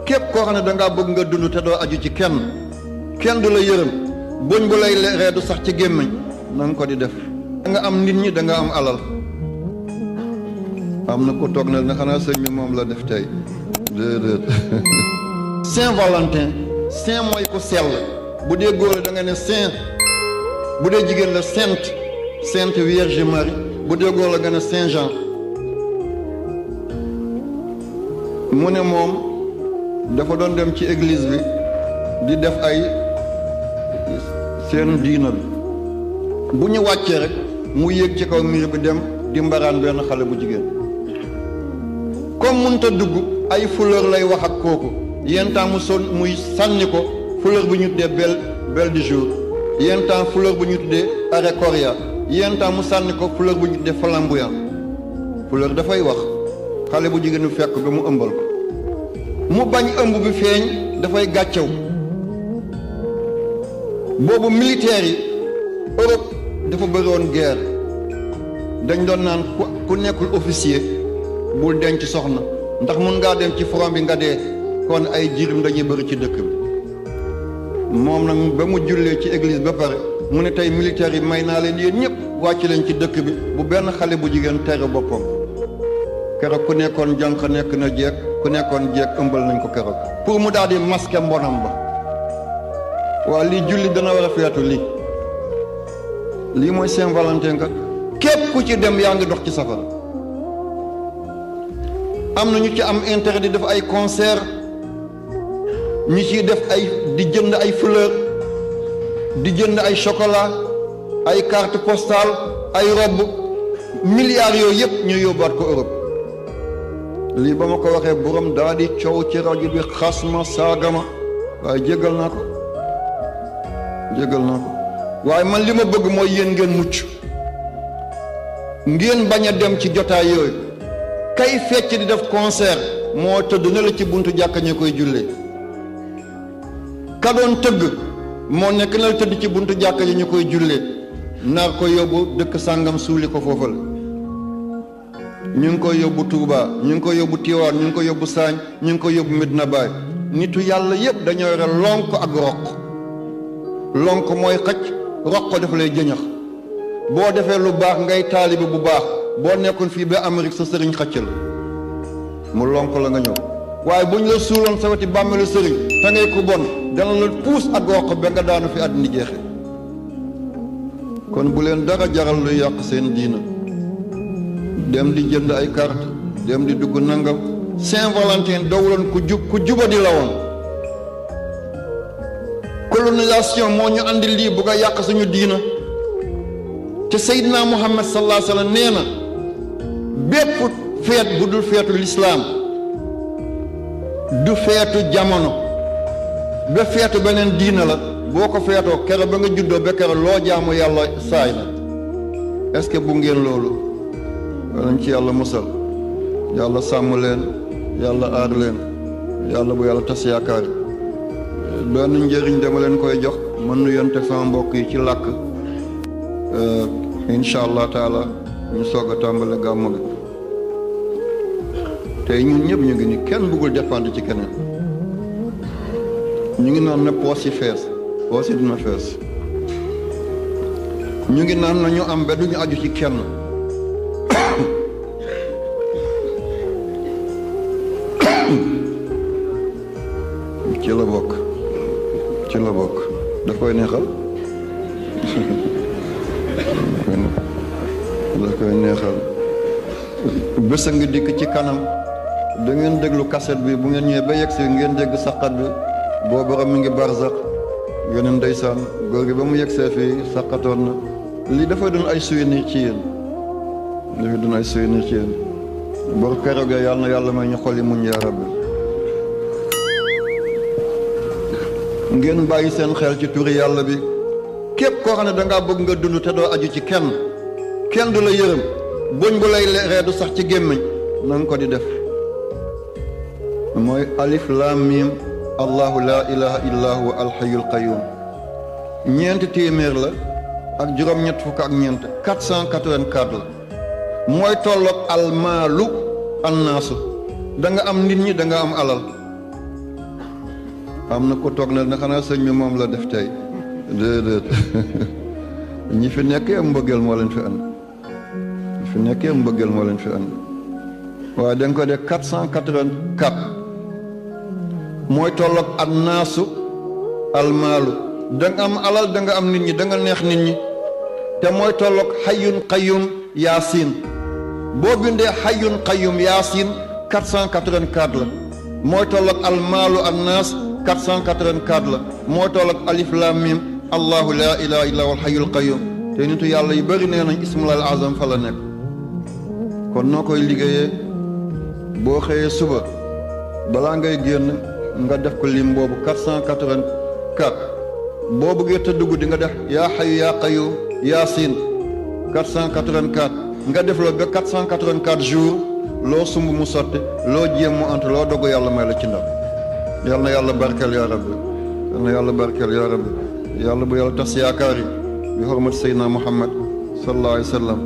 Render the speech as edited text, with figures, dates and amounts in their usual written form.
képp koo xam ne dangaa bëgg nga dund te doo aju ci kenn du la yërëm bëñ bu lay ree du sax ci gémmiñ na nga ko di def. da nga am nit ñi da nga am alal. am na ko toog na ne xanaa sëñ bi moom la def tey déedéet. Saint-Valentin saint mooy ku sell bu dee góor da nga ne saint, bu dee jigéen la sainte Vierge Marie, bu dee góor la nga ne Saint Jean. mu ne moom dafa doon dem ci église bi di def ay seen diina bi bu ñu wàccee rek mu yéeg ci kaw miir bi dem di mbaraan benn xale bu jigéen. comme mënta dugg ay fleur lay wax ak kooku yenn temps muy sànni ko fleur bu ñu tuddee belle du jour, yenn temps fleur bu ñu tuddee arécoria, yenn temps mu sànni ko fleur bu ñu tuddee flamboyant. fleur dafay wax xale bu jigéen bi fekk ba mu ëmbal ko mu bañ ëmb bi feeñ dafay gàccew. boobu militaire yi Europe dafa bëri woon guerre, dañ doon naan ku nekkul officier bul denc soxna ndax mun ngaa dem ci front bi nga dee, kon ay jirim dañuy bëri ci dëkk bi. moom nag ba mu jullee ci église ba pare mu ne tey militaire yi may naa leen yéen ñëpp wàcc leen ci dëkk bi bu benn xale bu jigéen tere boppam. keroog ku nekkoon jànq nekk na jeeg, ku nekkoon jeeg ëmbal nañ ko keroog pour mu daal di masquer mbonam ba. waa lii julli dana war a feetu lii mooy Saint-Valentin kat képp ku ci dem yaa ngi dox ci safara. am na ñu ci am intérêt di def ay concert, ñi ciy def di jënd ay fleur, di jënd ay chocolat, ay carte postale, ay robe, milliards yooyu yëpp ñu yóbbaat ko Europe. lii ba ma ko waxee borom daa di coow ci rajo bi, xas ma, saaga ma, waaye jéggal naa ko waaye man li ma bëgg mooy yéen ngeen mucc, ngeen bañ a dem ci jotaay yooyu. kay fecc di def concert moo tëdd na la ci buntu jàkka ñu koy jullee, ka doon tëgg moo nekk na la tëdd ci buntu jàkka yi ñu koy jullee, nar ko yóbbu dëkk sàngam suuli ko foofal. ñu ngi koy yóbbu Touba, ñu ngi koy yóbbu Tiwaan, ñu ngi koy yóbbu Saañ, ñu ngi koy yóbbu Medina Baay. nitu yàlla yépp dañoo yore lonk ak roq. lonk mooy xëcc, roq dafa lay jëñax. boo defee lu baax ngay taalibe bu baax, boo nekkoon fii ba Amérique sa sëriñ xëccal mu lonk la nga ñëw. waaye bu ñu la suuloon sa weti bàmmeelu sëriñ te ngay ko bon dana la puus ak roq ba nga daanu fi àddina jeexe. kon bu leen dara jaral luy yàq seen diina, dem di jënd ay carte, dem di dugg nangam. Saint-Valentin dawuloon ku jubadi la woon. colonisation moo ñu andi lii bugg a yàq suñu diina. te Seydina Muhammad sallallahu alayhi wa sallam nee na bépp feet bu dul feetu lislaam du feetu jamono, ba feetu beneen diina la. boo ko feetoo kero ba nga juddoo ba kero loo jaamu yàlla saay na. est-ce que bu ngeen loolu? walañ ci yàlla musal, yàlla sàmm leen, yàlla aar leen, yàlla bu yàlla tas yaakaar. doon njëriñ dama leen koy jox, mën nu yonte sama mbokk yi ci làkk. incha allah taala ñu soog a tàmbale gàmmu gi. tey ñun ñëpp ñu ngi ni kenn bëggul dépendre ci keneen. ñu ngi naan na poos yi fees, poos yi dina fees. ñu ngi naan na ñu am ba duñu aju ci kenn. ci la bokk daf koy neexal. daf koy neexal. bés a ngi dikk ci kanam, da ngeen déglu kaset bi, bu ngeen ñëwee ba yegg si ngeen dégg saqat bi, boo borom mi ngi barzax. yeneen ndeysaan góor gi ba mu yegsee fii saqatoon na. lii dafay doon ay souvenir ci yéen, bor keroogee yàlla na yàlla may ñu xoli muñ yaa rabbi. ngeen bàyyi seen xel ci turi yàlla bi. képp koo xam ne dangaa bëgg nga dund te doo aju ci kenn du la yërëm bëñ bu lay ree du sax ci gémmiñ na nga ko di def. mooy alif lam mim allahu la ilaha illa huwa alhayyul qayyum. ñeenti téeméer la ak juróom-ñett fukk ak ñeent, 484 la. mooy tolloog almaalu annaasu. da nga am nit ñi, da nga am alal. am na ko toog na xanaa sëñ bi moom la def tey déedéet ñi fi nekkee mbëggeel moo leen fi andi ñi fi nekkee mbëggeel moo leen fi andi waaye da nga ko def 484 mooy tolloog annaasu almaalu da nga am alal da nga am nit ñi da nga neex nit ñi te mooy tolloog xayyun qayyum yaasin boo bindee xayyun qayyum yaasin 484 la mooy tolloog almaalu annaas 484 la mooy tolloog alif lam mim allahu laa ilaha illa huwal hayyul qayyum te nitu yàlla yu bëri nee nañ ismulal azam fa la nekk kon noo koy liggéeyee boo xëyee suba balaa ngay génn nga def ko lim boobu 484 boo bëggee tëdd guddi nga def yaa hayyu yaa qayyum yaasin 484 nga def la ba 484 jours loo sumb mu sotti loo jéem mu ant loo dogu yàlla may la ci ndam yal na yàlla barkeel yaa rabbi yal na yàlla barkeel yaa rabbi yàlla bu yàlla tas yaakaar yi bi xormat Seydina Muhammad sallallahu alayhi wa sallam